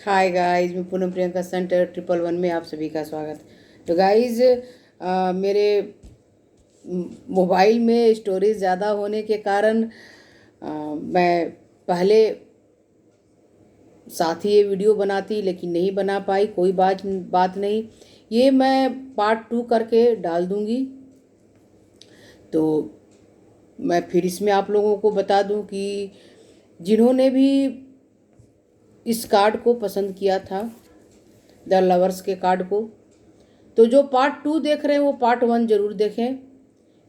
Hi guys, मैं Poonam Priyanka centre 111 में आप सभी का स्वागत। तो गाइस, मेरे मोबाइल में स्टोरेज ज़्यादा होने के कारण मैं पहले साथ ही ये वीडियो बनाती, लेकिन नहीं बना पाई। कोई बात नहीं, ये मैं पार्ट 2 करके डाल दूँगी। तो मैं फिर इसमें आप लोगों को बता दूं कि जिन्होंने भी इस कार्ड को पसंद किया था, द लवर्स के कार्ड को, तो जो पार्ट 2 देख रहे हैं वो पार्ट 1 जरूर देखें,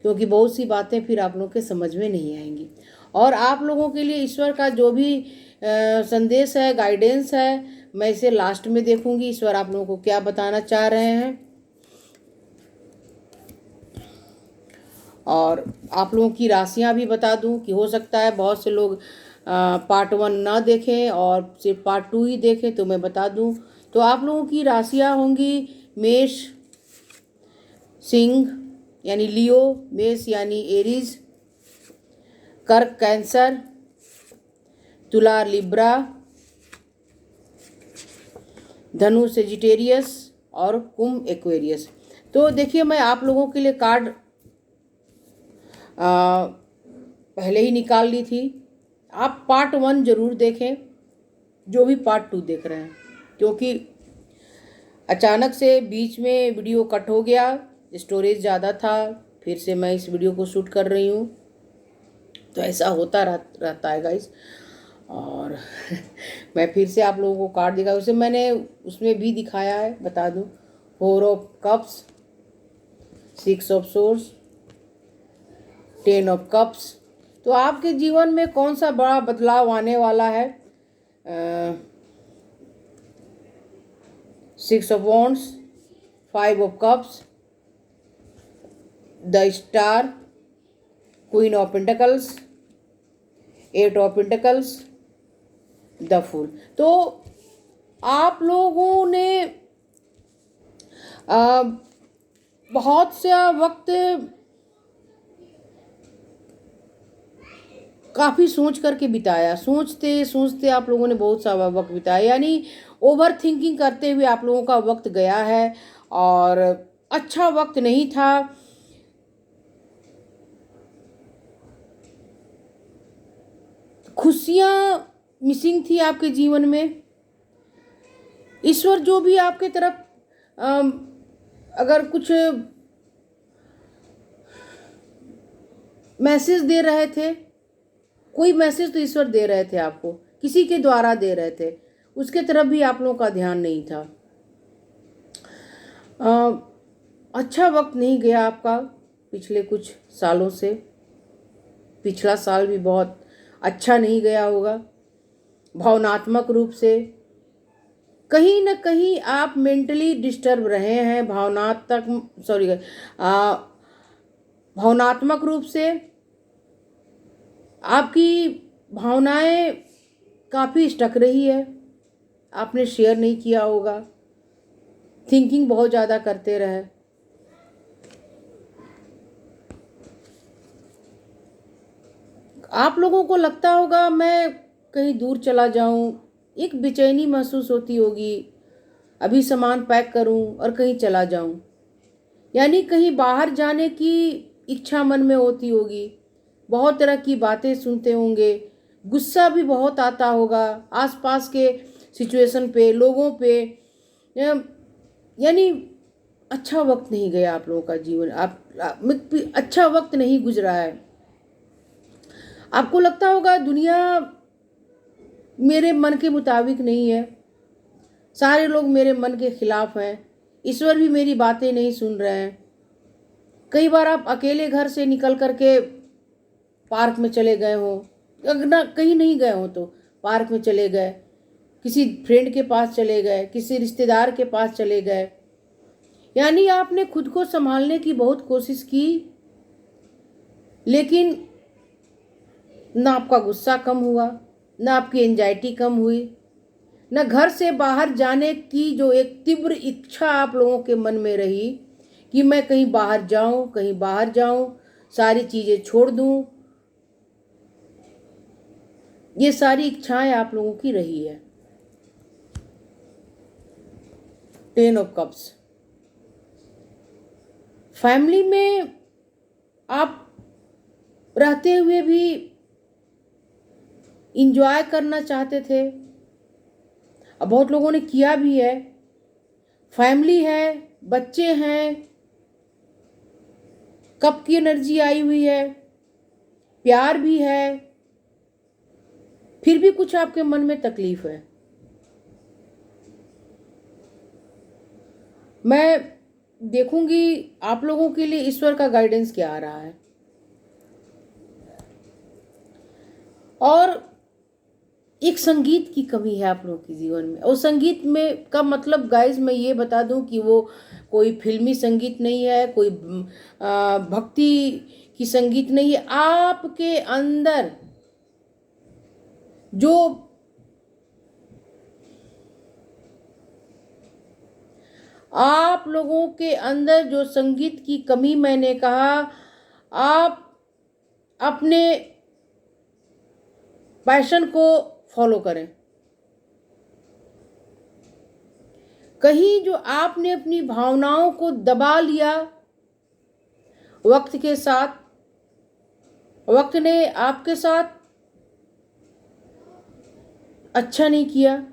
क्योंकि बहुत सी बातें फिर आप लोगों के समझ में नहीं आएंगी। और आप लोगों के लिए ईश्वर का जो भी संदेश है, गाइडेंस है, मैं इसे लास्ट में देखूंगी ईश्वर आप लोगों को क्या बताना चाह रहे हैं। और आप लोगों की राशियां भी बता दूं कि हो सकता है बहुत से लोग पार्ट 1 ना देखें और सिर्फ पार्ट 2 ही देखें, तो मैं बता दूं। तो आप लोगों की राशियां होंगी मेष, सिंह यानी लियो, मेष यानी एरीज, कर्क कैंसर, तुला लिब्रा, धनु सेजिटेरियस और कुंभ एक्वेरियस। तो देखिए, मैं आप लोगों के लिए कार्ड पहले ही निकाल ली थी। आप पार्ट 1 जरूर देखें, जो भी पार्ट 2 देख रहे हैं, क्योंकि अचानक से बीच में वीडियो कट हो गया, स्टोरेज ज़्यादा था, फिर से मैं इस वीडियो को शूट कर रही हूँ, तो ऐसा होता रहता है गाइस। और मैं फिर से आप लोगों को कार्ड दिखाया, उसे मैंने उसमें भी दिखाया है, बता दूं। 4 of cups, 6 of source, 10 of cups. तो आपके जीवन में कौन सा बड़ा बदलाव आने वाला है? 6 of wands, 5 of cups, the star, queen of pentacles, 8 of pentacles, the fool. तो आप लोगों ने बहुत सा वक्त काफ़ी सोच करके बिताया, सोचते सोचते आप लोगों ने बहुत सा वक्त बिताया, यानी ओवर थिंकिंग करते हुए आप लोगों का वक्त गया है और अच्छा वक्त नहीं था। खुशियाँ मिसिंग थी आपके जीवन में। ईश्वर जो भी आपके तरफ अगर कुछ मैसेज दे रहे थे, कोई मैसेज तो ईश्वर दे रहे थे आपको, किसी के द्वारा दे रहे थे, उसके तरफ भी आप लोगों का ध्यान नहीं था। अच्छा वक्त नहीं गया आपका पिछले कुछ सालों से। पिछला साल भी बहुत अच्छा नहीं गया होगा। भावनात्मक रूप से कहीं ना कहीं आप मेंटली डिस्टर्ब रहे हैं, भावनात्मक रूप से आपकी भावनाएं काफ़ी स्टक रही है। आपने शेयर नहीं किया होगा, थिंकिंग बहुत ज़्यादा करते रहे। आप लोगों को लगता होगा मैं कहीं दूर चला जाऊं, एक बेचैनी महसूस होती होगी, अभी सामान पैक करूं और कहीं चला जाऊं, यानी कहीं बाहर जाने की इच्छा मन में होती होगी। बहुत तरह की बातें सुनते होंगे, गुस्सा भी बहुत आता होगा आसपास के सिचुएशन पे, लोगों पे। यानी अच्छा वक्त नहीं गया आप लोगों का जीवन, अच्छा वक्त नहीं गुजरा है। आपको लगता होगा दुनिया मेरे मन के मुताबिक नहीं है, सारे लोग मेरे मन के खिलाफ हैं, ईश्वर भी मेरी बातें नहीं सुन रहे हैं। कई बार आप अकेले घर से निकल करके पार्क में चले गए हो, अगर ना कहीं नहीं गए हो तो पार्क में चले गए, किसी फ्रेंड के पास चले गए, किसी रिश्तेदार के पास चले गए, यानी आपने खुद को संभालने की बहुत कोशिश की, लेकिन ना आपका गुस्सा कम हुआ, ना आपकी एंजाइटी कम हुई, ना घर से बाहर जाने की जो एक तीव्र इच्छा आप लोगों के मन में रही कि मैं कहीं बाहर जाऊं, कहीं बाहर जाऊं, सारी चीज़ें छोड़ दूं। ये सारी इच्छाएं आप लोगों की रही है। Ten of cups. फैमिली में आप रहते हुए भी इंजॉय करना चाहते थे, अब बहुत लोगों ने किया भी है। फैमिली है, बच्चे हैं, कप की एनर्जी आई हुई है, प्यार भी है, फिर भी कुछ आपके मन में तकलीफ है। मैं देखूंगी आप लोगों के लिए ईश्वर का गाइडेंस क्या आ रहा है। और एक संगीत की कमी है आप लोगों के जीवन में, और संगीत में का मतलब गाइज मैं ये बता दूं कि वो कोई फिल्मी संगीत नहीं है, कोई भक्ति की संगीत नहीं है। आपके अंदर जो आप लोगों के अंदर जो संगीत की कमी, मैंने कहा आप अपने पैशन को फॉलो करें। कहीं जो आपने अपनी भावनाओं को दबा लिया वक्त के साथ, वक्त ने आपके साथ अच्छा नहीं किया।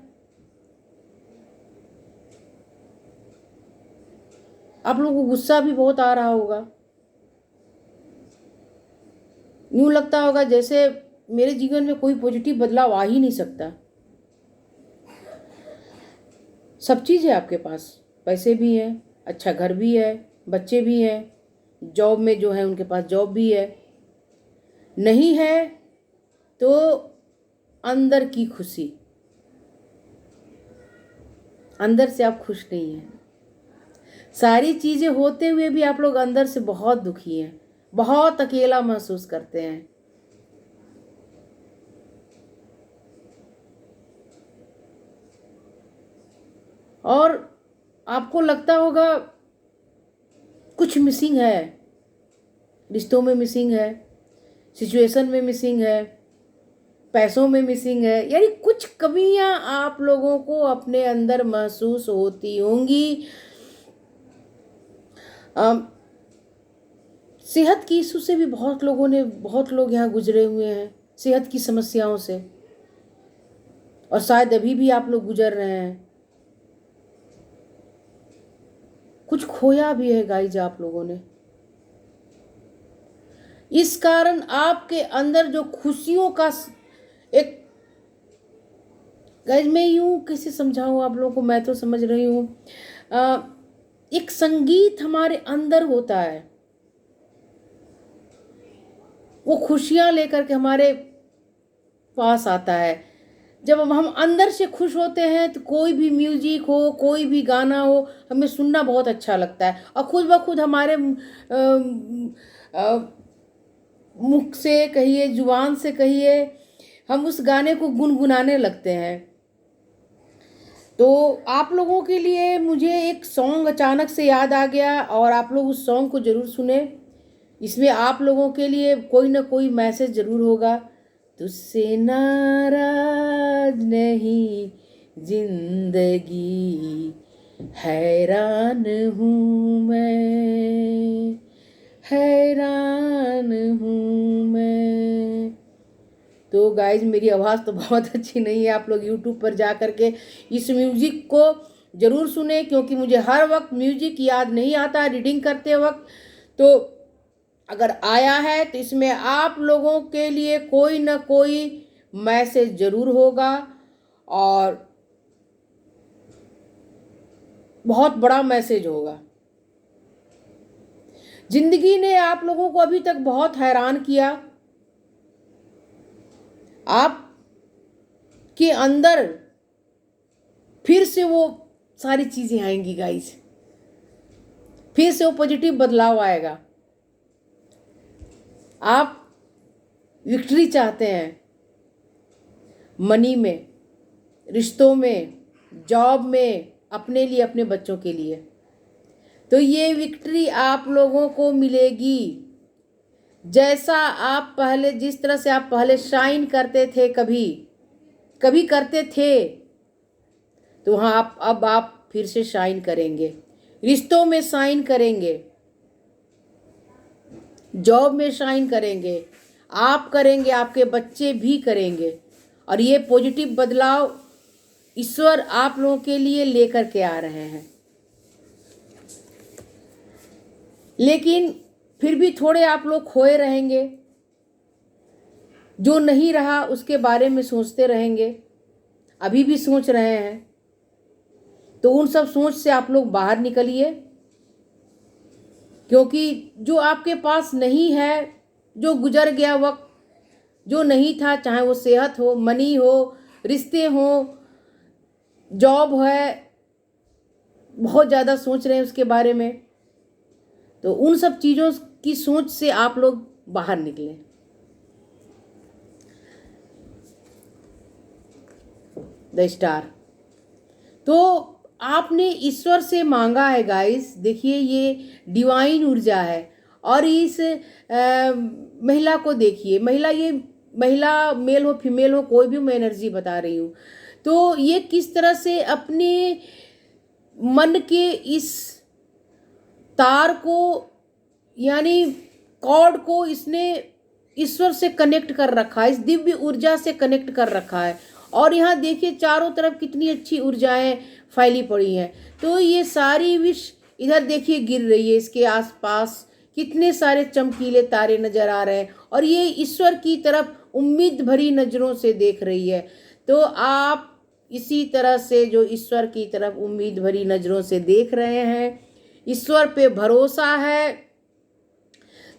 आप लोगों को गुस्सा भी बहुत आ रहा होगा, यूं लगता होगा जैसे मेरे जीवन में कोई पॉजिटिव बदलाव आ ही नहीं सकता। सब चीज़ है आपके पास, पैसे भी हैं, अच्छा घर भी है, बच्चे भी हैं, जॉब में जो है उनके पास जॉब भी है। नहीं है तो अंदर की खुशी, अंदर से आप खुश नहीं हैं। सारी चीज़ें होते हुए भी आप लोग अंदर से बहुत दुखी हैं, बहुत अकेला महसूस करते हैं। और आपको लगता होगा कुछ मिसिंग है, रिश्तों में मिसिंग है, सिचुएशन में मिसिंग है, पैसों में मिसिंग है, यानी कुछ कमियां आप लोगों को अपने अंदर महसूस होती होंगी। सेहत की इशू से भी बहुत लोग यहाँ गुजरे हुए हैं, सेहत की समस्याओं से, और शायद अभी भी आप लोग गुजर रहे हैं। कुछ खोया भी है गाइज आप लोगों ने। इस कारण आपके अंदर जो खुशियों का एक, गाइज मैं यूं कैसे समझाऊं आप लोगों को, मैं तो समझ रही हूं। एक संगीत हमारे अंदर होता है, वो खुशियां लेकर के हमारे पास आता है। जब हम अंदर से खुश होते हैं तो कोई भी म्यूजिक हो, कोई भी गाना हो, हमें सुनना बहुत अच्छा लगता है, और खुद ब खुद हमारे मुख से कहिए, जुबान से कहिए, हम उस गाने को गुनगुनाने लगते हैं। तो आप लोगों के लिए मुझे एक सॉन्ग अचानक से याद आ गया, और आप लोग उस सॉन्ग को ज़रूर सुने। इसमें आप लोगों के लिए कोई ना कोई मैसेज ज़रूर होगा। तुझसे नाराज नहीं जिंदगी, हैरान हूँ मैं, हैरान हूँ मैं। तो गाइज मेरी आवाज़ तो बहुत अच्छी नहीं है, आप लोग यूट्यूब पर जा कर के इस म्यूज़िक को ज़रूर सुने, क्योंकि मुझे हर वक्त म्यूज़िक याद नहीं आता रीडिंग करते वक्त। तो अगर आया है तो इसमें आप लोगों के लिए कोई ना कोई मैसेज ज़रूर होगा, और बहुत बड़ा मैसेज होगा। जिंदगी ने आप लोगों को अभी तक बहुत हैरान किया, आप के अंदर फिर से वो सारी चीज़ें आएंगी गाइस, फिर से वो पॉजिटिव बदलाव आएगा। आप विक्ट्री चाहते हैं मनी में, रिश्तों में, जॉब में, अपने लिए, अपने बच्चों के लिए, तो ये विक्ट्री आप लोगों को मिलेगी। जैसा आप पहले, जिस तरह से आप पहले शाइन करते थे, कभी कभी करते थे, तो हाँ अब आप फिर से शाइन करेंगे, रिश्तों में शाइन करेंगे, जॉब में शाइन करेंगे, आप करेंगे, आपके बच्चे भी करेंगे। और ये पॉजिटिव बदलाव ईश्वर आप लोगों के लिए लेकर के आ रहे हैं। लेकिन फिर भी थोड़े आप लोग खोए रहेंगे, जो नहीं रहा उसके बारे में सोचते रहेंगे, अभी भी सोच रहे हैं। तो उन सब सोच से आप लोग बाहर निकलिए, क्योंकि जो आपके पास नहीं है, जो गुजर गया वक्त, जो नहीं था, चाहे वो सेहत हो, मनी हो, रिश्ते हो, जॉब है, बहुत ज़्यादा सोच रहे हैं उसके बारे में, तो उन सब चीज़ों की सोच से आप लोग बाहर निकलें। The star. तो आपने ईश्वर से मांगा है गाइस, देखिए ये डिवाइन ऊर्जा है। और इस महिला को देखिए, महिला, ये महिला मेल हो फीमेल हो, कोई भी मैं एनर्जी बता रही हूँ, तो ये किस तरह से अपने मन के इस तार को, यानी कॉर्ड को इसने ईश्वर से कनेक्ट कर रखा है, इस दिव्य ऊर्जा से कनेक्ट कर रखा है। और यहाँ देखिए चारों तरफ कितनी अच्छी ऊर्जाएं फैली पड़ी हैं। तो ये सारी विश इधर देखिए गिर रही है, इसके आसपास कितने सारे चमकीले तारे नजर आ रहे हैं, और ये ईश्वर की तरफ उम्मीद भरी नजरों से देख रही है। तो आप इसी तरह से जो ईश्वर की तरफ उम्मीद भरी नजरों से देख रहे हैं, ईश्वर पे भरोसा है,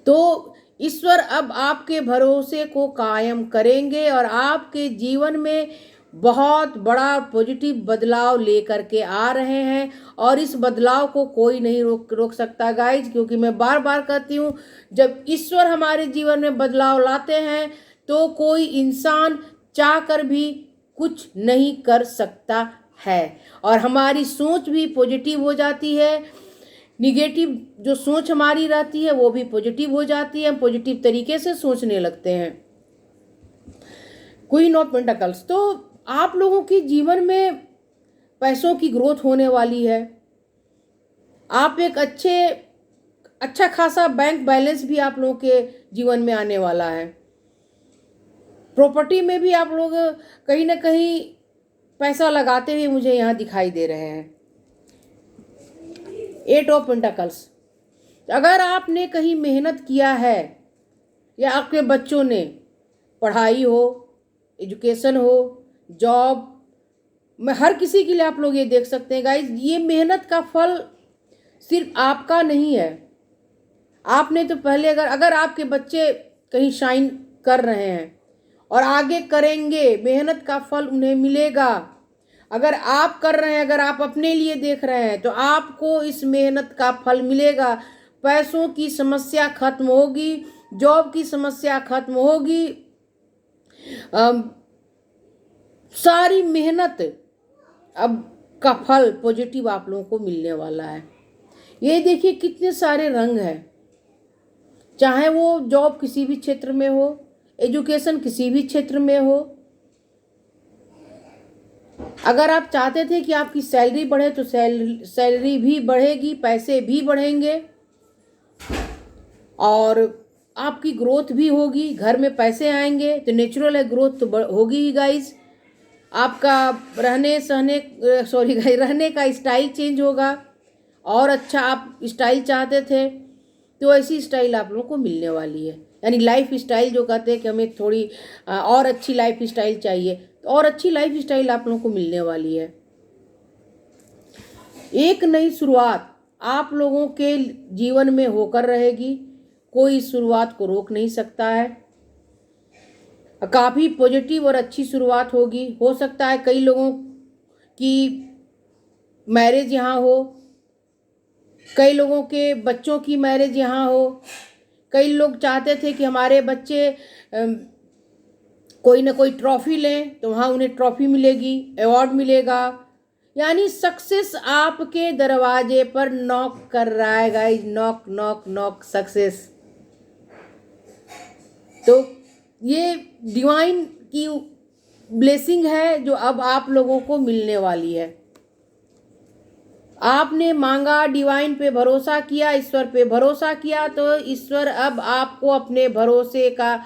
तो ईश्वर अब आपके भरोसे को कायम करेंगे और आपके जीवन में बहुत बड़ा पॉजिटिव बदलाव लेकर के आ रहे हैं। और इस बदलाव को कोई नहीं रोक सकता गाइज, क्योंकि मैं बार बार कहती हूँ, जब ईश्वर हमारे जीवन में बदलाव लाते हैं तो कोई इंसान चाहकर भी कुछ नहीं कर सकता है। और हमारी सोच भी पॉजिटिव हो जाती है, निगेटिव जो सोच हमारी रहती है वो भी पॉजिटिव हो जाती है, हम पॉजिटिव तरीके से सोचने लगते हैं। Queen of pentacles. तो आप लोगों की जीवन में पैसों की ग्रोथ होने वाली है, आप एक अच्छा खासा बैंक बैलेंस भी आप लोगों के जीवन में आने वाला है। प्रॉपर्टी में भी आप लोग कहीं ना कहीं पैसा लगाते हुए मुझे यहाँ दिखाई दे रहे हैं। 8 ऑफ पेंटाकल्स। अगर आपने कहीं मेहनत किया है, या आपके बच्चों ने, पढ़ाई हो, एजुकेशन हो, जॉब में, हर किसी के लिए आप लोग ये देख सकते हैं गाइज, ये मेहनत का फल सिर्फ आपका नहीं है। आपने तो पहले, अगर आपके बच्चे कहीं शाइन कर रहे हैं और आगे करेंगे, मेहनत का फल उन्हें मिलेगा। अगर आप कर रहे हैं, अगर आप अपने लिए देख रहे हैं, तो आपको इस मेहनत का फल मिलेगा। पैसों की समस्या खत्म होगी, जॉब की समस्या खत्म होगी, सारी मेहनत अब का फल पॉजिटिव आप लोगों को मिलने वाला है। ये देखिए कितने सारे रंग हैं, चाहे वो जॉब किसी भी क्षेत्र में हो, एजुकेशन किसी भी क्षेत्र में हो। अगर आप चाहते थे कि आपकी सैलरी बढ़े तो सैलरी भी बढ़ेगी, पैसे भी बढ़ेंगे और आपकी ग्रोथ भी होगी, घर में पैसे आएंगे, तो नेचुरल है ग्रोथ तो होगी ही गाइज। आपका रहने का स्टाइल चेंज होगा, और अच्छा आप स्टाइल चाहते थे तो ऐसी स्टाइल आप लोगों को मिलने वाली है। यानी लाइफ स्टाइल जो कहते हैं कि हमें थोड़ी और अच्छी लाइफ स्टाइल चाहिए, तो और अच्छी लाइफ स्टाइल आप लोगों को मिलने वाली है। एक नई शुरुआत आप लोगों के जीवन में होकर रहेगी, कोई शुरुआत को रोक नहीं सकता है। काफ़ी पॉजिटिव और अच्छी शुरुआत होगी। हो सकता है कई लोगों की मैरिज यहाँ हो, कई लोगों के बच्चों की मैरिज यहाँ हो, कई लोग चाहते थे कि हमारे बच्चे कोई ना कोई ट्रॉफी लें, तो वहाँ उन्हें ट्रॉफी मिलेगी, अवार्ड मिलेगा। यानी सक्सेस आपके दरवाजे पर नॉक कर रहा है guys, knock knock knock success. तो ये डिवाइन की ब्लेसिंग है जो अब आप लोगों को मिलने वाली है। आपने मांगा, डिवाइन पे भरोसा किया, ईश्वर पे भरोसा किया, तो ईश्वर अब आपको अपने भरोसे का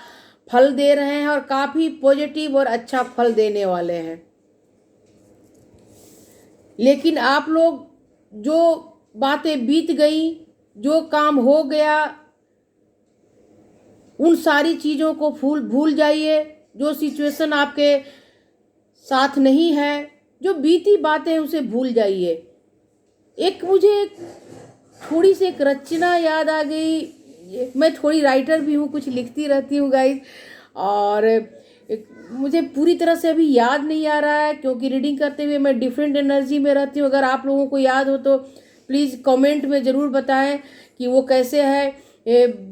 फल दे रहे हैं और काफी पॉजिटिव और अच्छा फल देने वाले हैं। लेकिन आप लोग जो बातें बीत गई, जो काम हो गया, उन सारी चीज़ों को भूल जाइए। जो सिचुएशन आपके साथ नहीं है, जो बीती बातें उसे भूल जाइए। एक मुझे थोड़ी सी एक रचना याद आ गई। मैं थोड़ी राइटर भी हूँ, कुछ लिखती रहती हूँ गाइस, और मुझे पूरी तरह से अभी याद नहीं आ रहा है क्योंकि रीडिंग करते हुए मैं डिफरेंट एनर्जी में रहती हूँ। अगर आप लोगों को याद हो तो प्लीज़ कमेंट में ज़रूर बताएं कि वो कैसे है।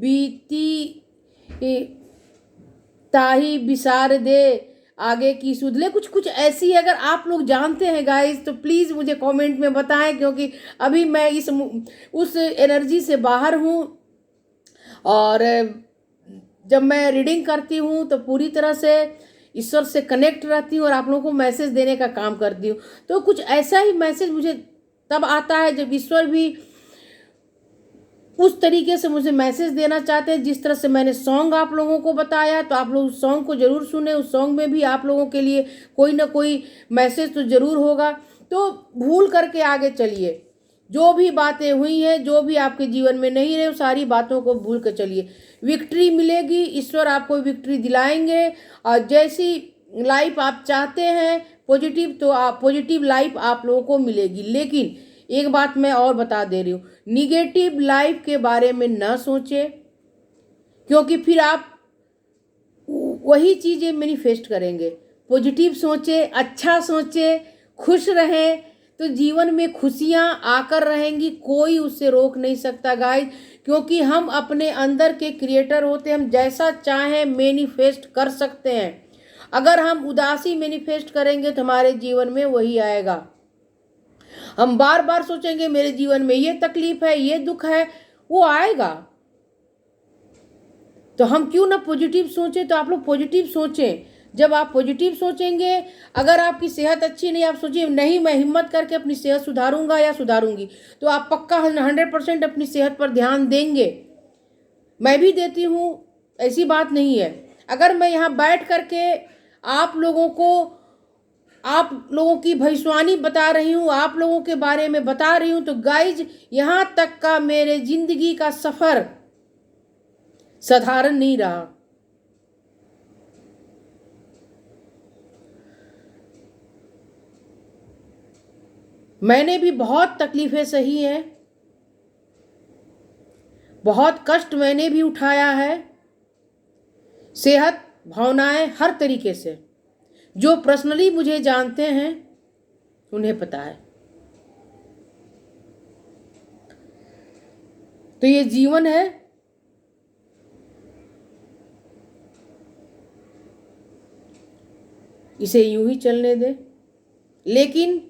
बीती ताही बिसार दे आगे की सुधले, कुछ कुछ ऐसी है। अगर आप लोग जानते हैं गाइस तो प्लीज़ मुझे कमेंट में बताएं, क्योंकि अभी मैं उस एनर्जी से बाहर हूँ। और जब मैं रीडिंग करती हूँ तो पूरी तरह से ईश्वर से कनेक्ट रहती हूँ और आप लोगों को मैसेज देने का काम करती हूँ। तो कुछ ऐसा ही मैसेज मुझे तब आता है जब ईश्वर भी उस तरीके से मुझे मैसेज देना चाहते हैं। जिस तरह से मैंने सॉन्ग आप लोगों को बताया, तो आप लोग उस सॉन्ग को ज़रूर सुने। उस सॉन्ग में भी आप लोगों के लिए कोई ना कोई मैसेज तो ज़रूर होगा। तो भूल करके आगे चलिए। जो भी बातें हुई हैं, जो भी आपके जीवन में नहीं रहे, उस सारी बातों को भूल कर चलिए। विक्ट्री मिलेगी, ईश्वर आपको विक्ट्री दिलाएंगे। और जैसी लाइफ आप चाहते हैं पॉजिटिव, तो आप पॉजिटिव लाइफ आप लोगों को मिलेगी। लेकिन एक बात मैं और बता दे रही हूँ, निगेटिव लाइफ के बारे में न सोचें, क्योंकि फिर आप वही चीज़ें मैनिफेस्ट करेंगे। पॉजिटिव सोचें, अच्छा सोचें, खुश रहें, तो जीवन में खुशियाँ आकर रहेंगी। कोई उससे रोक नहीं सकता गाइस, क्योंकि हम अपने अंदर के क्रिएटर होते हैं। हम जैसा चाहें मैनिफेस्ट कर सकते हैं। अगर हम उदासी मैनिफेस्ट करेंगे तो हमारे जीवन में वही आएगा। हम बार बार सोचेंगे मेरे जीवन में ये तकलीफ है, ये दुख है, वो आएगा। तो हम क्यों ना पॉजिटिव सोचें। तो आप लोग पॉजिटिव सोचें। जब आप पॉजिटिव सोचेंगे, अगर आपकी सेहत अच्छी नहीं, आप सोचिए नहीं मैं हिम्मत करके अपनी सेहत सुधारूंगा या सुधारूंगी, तो आप पक्का 100% अपनी सेहत पर ध्यान देंगे। मैं भी देती हूँ, ऐसी बात नहीं है। अगर मैं यहाँ बैठ करके आप लोगों की भविष्यवाणी बता रही हूँ, आप लोगों के बारे में बता रही हूँ, तो गाइज यहाँ तक का मेरे जिंदगी का सफर साधारण नहीं रहा। मैंने भी बहुत तकलीफें सही हैं, बहुत कष्ट मैंने भी उठाया है। सेहत, भावनाएं, हर तरीके से। जो पर्सनली मुझे जानते हैं उन्हें पता है। तो ये जीवन है, इसे यूं ही चलने दे। लेकिन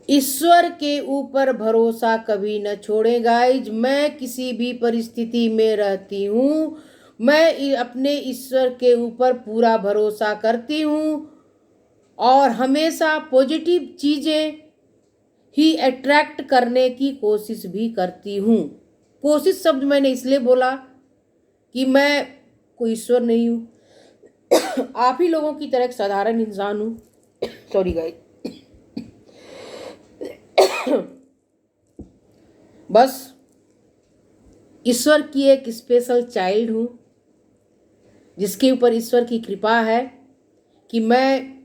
ईश्वर के ऊपर भरोसा कभी न छोड़े गाइज। मैं किसी भी परिस्थिति में रहती हूँ, मैं अपने ईश्वर के ऊपर पूरा भरोसा करती हूँ और हमेशा पॉजिटिव चीज़ें ही अट्रैक्ट करने की कोशिश भी करती हूँ। कोशिश शब्द मैंने इसलिए बोला कि मैं कोई ईश्वर नहीं हूँ। आप ही लोगों की तरह एक साधारण इंसान हूँ। Sorry guys. बस ईश्वर की एक स्पेशल चाइल्ड हूँ, जिसके ऊपर ईश्वर की कृपा है कि मैं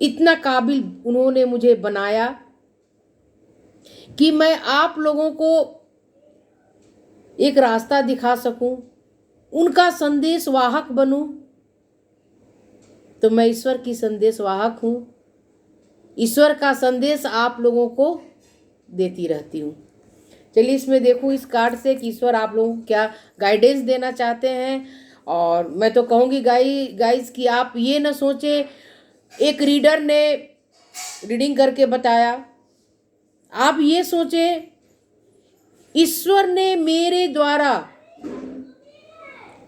इतना काबिल उन्होंने मुझे बनाया कि मैं आप लोगों को एक रास्ता दिखा सकूं, उनका संदेश वाहक बनूं। तो मैं ईश्वर की संदेश वाहक हूँ। ईश्वर का संदेश आप लोगों को देती रहती हूँ। चलिए इसमें देखूँ इस कार्ड से कि ईश्वर आप लोगों को क्या गाइडेंस देना चाहते हैं। और मैं तो कहूँगी गाइस कि आप ये ना सोचें एक रीडर ने रीडिंग करके बताया, आप ये सोचें ईश्वर ने मेरे द्वारा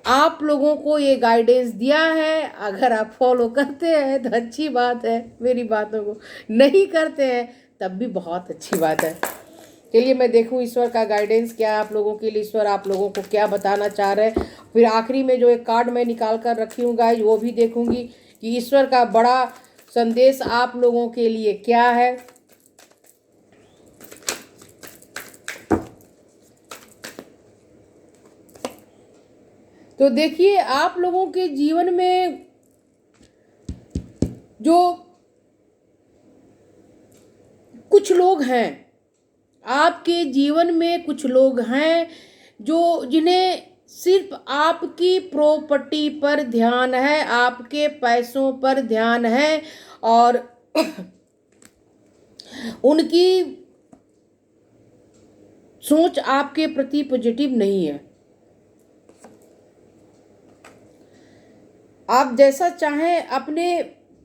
आप लोगों को ये गाइडेंस दिया है, अगर आप फॉलो करते हैं तो अच्छी बात है, मेरी बातों को नहीं करते हैं तब भी बहुत अच्छी बात है। चलिए मैं देखूं ईश्वर का गाइडेंस क्या है आप लोगों के लिए, ईश्वर आप लोगों को क्या बताना चाह रहे हैं। फिर आखिरी में जो एक कार्ड मैं निकाल कर रखी हूँ गाइस, वो भी देखूंगी कि ईश्वर का बड़ा संदेश आप लोगों के लिए क्या है। तो देखिए आप लोगों के जीवन में जो कुछ लोग हैं, आपके जीवन में कुछ लोग हैं जो जिन्हें सिर्फ आपकी प्रॉपर्टी पर ध्यान है, आपके पैसों पर ध्यान है, और उनकी सोच आपके प्रति पॉजिटिव नहीं है। आप जैसा चाहें अपने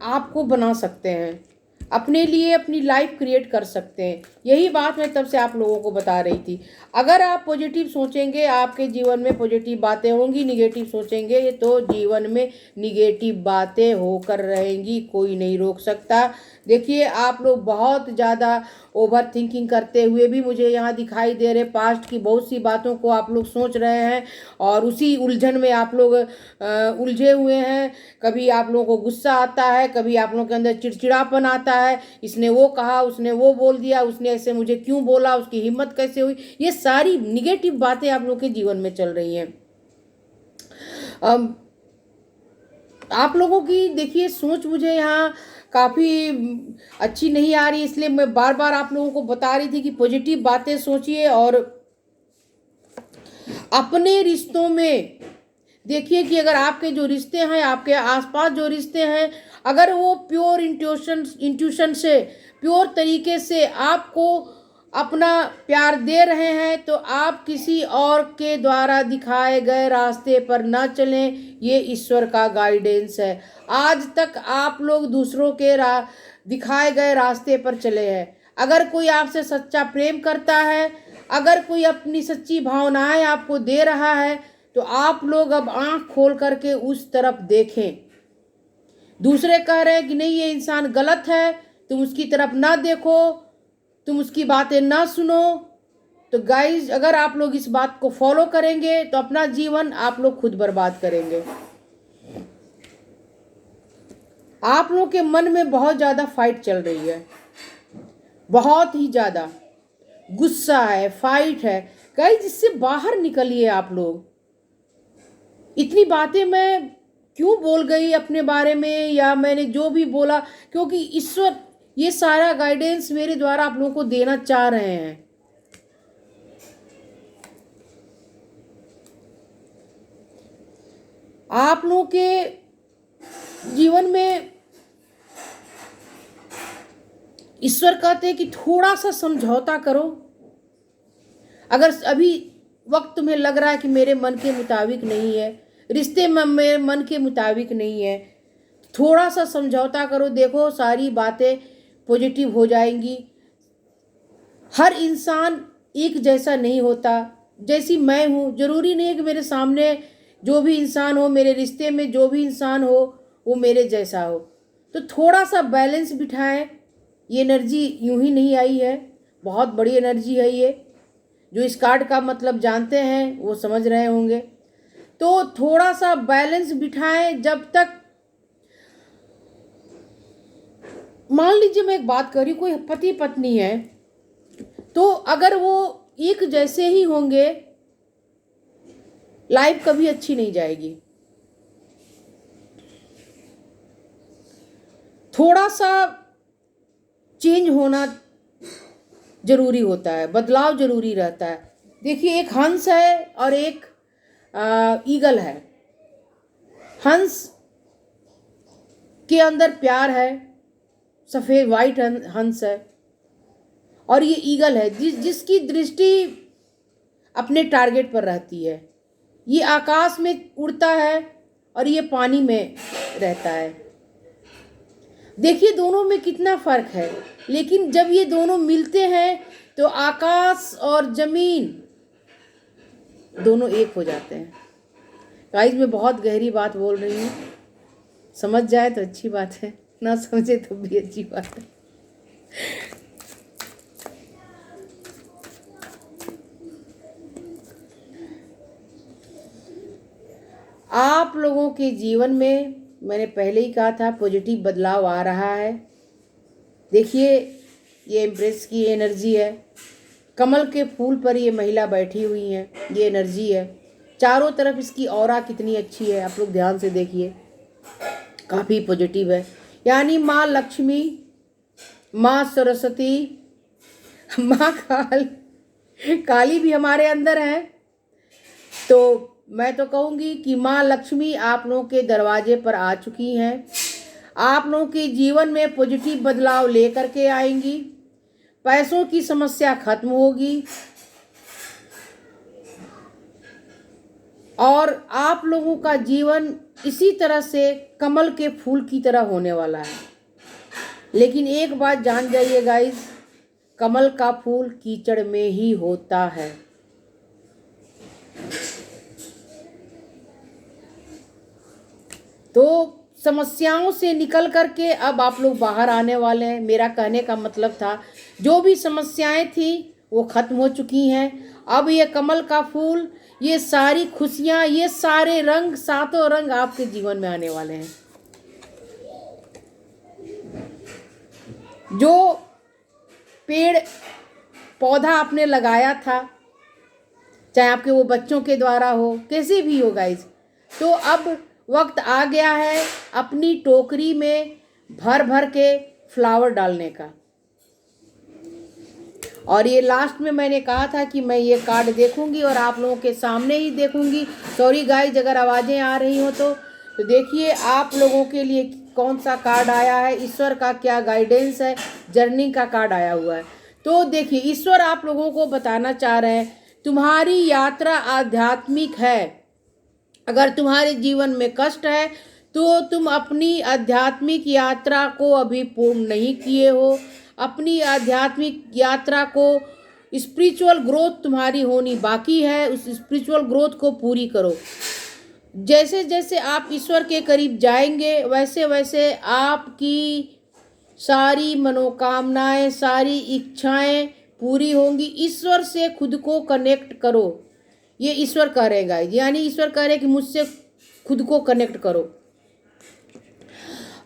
आप को बना सकते हैं, अपने लिए अपनी लाइफ क्रिएट कर सकते हैं। यही बात मैं तब से आप लोगों को बता रही थी। अगर आप पॉजिटिव सोचेंगे आपके जीवन में पॉजिटिव बातें होंगी, निगेटिव सोचेंगे तो जीवन में निगेटिव बातें होकर रहेंगी, कोई नहीं रोक सकता। देखिए आप लोग बहुत ज़्यादा ओवर थिंकिंग करते हुए भी मुझे यहाँ दिखाई दे रहे, पास्ट की बहुत सी बातों को आप लोग सोच रहे हैं और उसी उलझन में आप लोग उलझे हुए हैं। कभी आप लोगों को गुस्सा आता है, कभी आप लोगों के अंदर चिड़चिड़ापन आता है, इसने वो कहा, उसने वो बोल दिया, उसने ऐसे मुझे क्यों बोला, उसकी हिम्मत कैसे हुई। ये सारी निगेटिव बातें आप लोग के जीवन में चल रही हैं। आप लोगों की देखिए सोच मुझे यहाँ काफ़ी अच्छी नहीं आ रही, इसलिए मैं बार बार आप लोगों को बता रही थी कि पॉजिटिव बातें सोचिए। और अपने रिश्तों में देखिए कि अगर आपके जो रिश्ते हैं, आपके आसपास जो रिश्ते हैं, अगर वो प्योर इंट्यूशन से, प्योर तरीके से आपको अपना प्यार दे रहे हैं, तो आप किसी और के द्वारा दिखाए गए रास्ते पर ना चलें। ये ईश्वर का गाइडेंस है। आज तक आप लोग दूसरों के दिखाए गए रास्ते पर चले हैं। अगर कोई आपसे सच्चा प्रेम करता है, अगर कोई अपनी सच्ची भावनाएं आपको दे रहा है, तो आप लोग अब आंख खोल करके उस तरफ देखें। दूसरे कह रहे हैं कि नहीं ये इंसान गलत है, तुम उसकी तरफ ना देखो, तुम उसकी बातें ना सुनो। तो गाइज अगर आप लोग इस बात को फॉलो करेंगे तो अपना जीवन आप लोग खुद बर्बाद करेंगे। आप लोग के मन में बहुत ज़्यादा फाइट चल रही है, बहुत ही ज़्यादा गुस्सा है, फाइट है। गाइज इससे बाहर निकलिए आप लोग। इतनी बातें मैं क्यों बोल गई अपने बारे में, या मैंने जो भी बोला, क्योंकि ईश्वर ये सारा गाइडेंस मेरे द्वारा आप लोगों को देना चाह रहे हैं। आप लोगों के जीवन में ईश्वर कहते हैं कि थोड़ा सा समझौता करो। अगर अभी वक्त तुम्हें लग रहा है कि मेरे मन के मुताबिक नहीं है, रिश्ते में मेरे मन के मुताबिक नहीं है, थोड़ा सा समझौता करो, देखो सारी बातें पॉजिटिव हो जाएंगी। हर इंसान एक जैसा नहीं होता। जैसी मैं हूँ, ज़रूरी नहीं है कि मेरे सामने जो भी इंसान हो, मेरे रिश्ते में जो भी इंसान हो, वो मेरे जैसा हो। तो थोड़ा सा बैलेंस बिठाएं। ये एनर्जी यूं ही नहीं आई है, बहुत बड़ी एनर्जी है ये। जो इस कार्ड का मतलब जानते हैं वो समझ रहे होंगे। तो थोड़ा सा बैलेंस बिठाएं। जब तक मान लीजिए मैं एक बात कर रही हूँ, कोई पति पत्नी है, तो अगर वो एक जैसे ही होंगे, लाइफ कभी अच्छी नहीं जाएगी। थोड़ा सा चेंज होना जरूरी होता है, बदलाव जरूरी रहता है। देखिए एक हंस है और एक ईगल है। हंस के अंदर प्यार है, सफ़ेद वाइट हंस है, और ये ईगल है जिसकी दृष्टि अपने टारगेट पर रहती है। ये आकाश में उड़ता है और ये पानी में रहता है। देखिए दोनों में कितना फ़र्क है, लेकिन जब ये दोनों मिलते हैं तो आकाश और ज़मीन दोनों एक हो जाते हैं। गाइस मैं बहुत गहरी बात बोल रही हूँ, समझ जाए तो अच्छी बात है, ना समझे तो भी अच्छी बात है। आप लोगों के जीवन में मैंने पहले ही कहा था पॉजिटिव बदलाव आ रहा है। देखिए ये एम्प्रेस की एनर्जी है, कमल के फूल पर ये महिला बैठी हुई है, ये एनर्जी है। चारों तरफ इसकी ऑरा कितनी अच्छी है, आप लोग ध्यान से देखिए, काफ़ी पॉजिटिव है। यानी माँ लक्ष्मी, माँ सरस्वती, माँ काली भी हमारे अंदर है। तो मैं तो कहूँगी कि माँ लक्ष्मी आप लोगों के दरवाजे पर आ चुकी हैं, आप लोगों के जीवन में पॉजिटिव बदलाव लेकर के आएंगी, पैसों की समस्या खत्म होगी और आप लोगों का जीवन इसी तरह से कमल के फूल की तरह होने वाला है। लेकिन एक बात जान जाइए गाइस, कमल का फूल कीचड़ में ही होता है। तो समस्याओं से निकल करके अब आप लोग बाहर आने वाले हैं। मेरा कहने का मतलब था जो भी समस्याएं थी वो खत्म हो चुकी हैं। अब ये कमल का फूल, ये सारी खुशियां, ये सारे रंग, सातों रंग आपके जीवन में आने वाले हैं। जो पेड़ पौधा आपने लगाया था, चाहे आपके वो बच्चों के द्वारा हो, कैसे भी हो गाइस, तो अब वक्त आ गया है अपनी टोकरी में भर भर के फ्लावर डालने का। और ये लास्ट में मैंने कहा था कि मैं ये कार्ड देखूंगी और आप लोगों के सामने ही देखूंगी। सॉरी गाइस अगर आवाज़ें आ रही हो तो देखिए आप लोगों के लिए कौन सा कार्ड आया है, ईश्वर का क्या गाइडेंस है, जर्नी का कार्ड आया हुआ है। तो देखिए ईश्वर आप लोगों को बताना चाह रहे हैं तुम्हारी यात्रा आध्यात्मिक है। अगर तुम्हारे जीवन में कष्ट है तो तुम अपनी आध्यात्मिक यात्रा को अभी पूर्ण नहीं किए हो। अपनी आध्यात्मिक यात्रा को, स्पिरिचुअल ग्रोथ तुम्हारी होनी बाकी है, उस स्पिरिचुअल ग्रोथ को पूरी करो। जैसे जैसे आप ईश्वर के करीब जाएंगे वैसे वैसे आपकी सारी मनोकामनाएं, सारी इच्छाएं पूरी होंगी। ईश्वर से खुद को कनेक्ट करो, ये ईश्वर कह रहे गाइस, यानी ईश्वर कह रहे कि मुझसे खुद को कनेक्ट करो।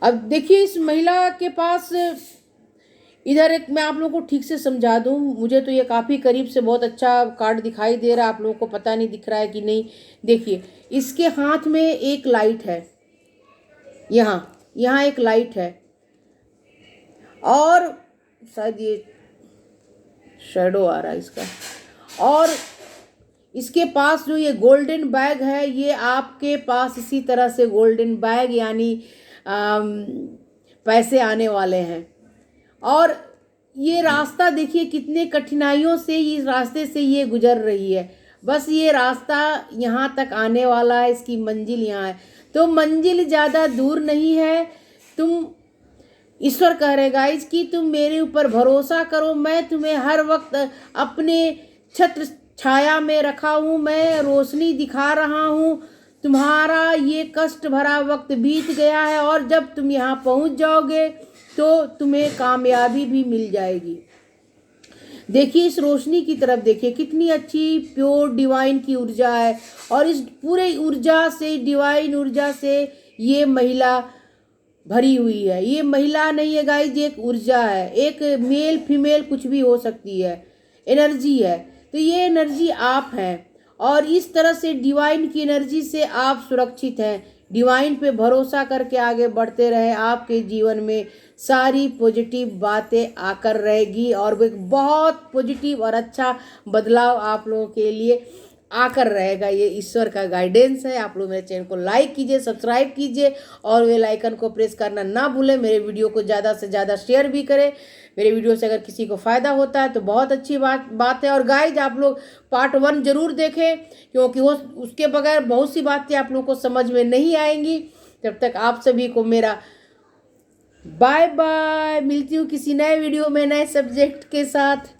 अब देखिए इस महिला के पास, इधर एक मैं आप लोगों को ठीक से समझा दूं, मुझे तो ये काफ़ी करीब से बहुत अच्छा कार्ड दिखाई दे रहा है, आप लोगों को पता नहीं दिख रहा है कि नहीं। देखिए इसके हाथ में एक लाइट है, यहाँ एक लाइट है और शायद ये शैडो आ रहा है इसका। और इसके पास जो ये गोल्डन बैग है, ये आपके पास इसी तरह से गोल्डन बैग यानी पैसे आने वाले हैं। और ये रास्ता देखिए कितने कठिनाइयों से इस रास्ते से ये गुजर रही है, बस ये रास्ता यहाँ तक आने वाला है, इसकी मंजिल यहाँ है। तो मंजिल ज़्यादा दूर नहीं है। तुम, ईश्वर कह रहे गाइस कि तुम मेरे ऊपर भरोसा करो, मैं तुम्हें हर वक्त अपने छत्र छाया में रखा हूँ, मैं रोशनी दिखा रहा हूँ। तुम्हारा ये कष्ट भरा वक्त बीत गया है और जब तुम यहाँ पहुँच जाओगे तो तुम्हें कामयाबी भी मिल जाएगी। देखिए इस रोशनी की तरफ देखिए, कितनी अच्छी प्योर डिवाइन की ऊर्जा है और इस पूरे ऊर्जा से, डिवाइन ऊर्जा से ये महिला भरी हुई है। ये महिला नहीं है गाइस, ये एक ऊर्जा है, एक मेल फीमेल कुछ भी हो सकती है, एनर्जी है। तो ये एनर्जी आप हैं और इस तरह से डिवाइन की एनर्जी से आप सुरक्षित हैं। डिवाइन पे भरोसा करके आगे बढ़ते रहे, आपके जीवन में सारी पॉजिटिव बातें आकर रहेगी और एक बहुत पॉजिटिव और अच्छा बदलाव आप लोगों के लिए आकर रहेगा। ये ईश्वर का गाइडेंस है। आप लोग मेरे चैनल को लाइक कीजिए, सब्सक्राइब कीजिए और बेल आइकन को प्रेस करना ना भूलें। मेरे वीडियो को ज़्यादा से ज़्यादा शेयर भी करें। मेरे वीडियो से अगर किसी को फ़ायदा होता है तो बहुत अच्छी बात है। और गाइज आप लोग पार्ट 1 ज़रूर देखें, क्योंकि वो उसके बगैर बहुत सी बातें आप लोगों को समझ में नहीं आएंगी। तब तक आप सभी को मेरा बाय बाय। मिलती हूँ किसी नए वीडियो में नए सब्जेक्ट के साथ।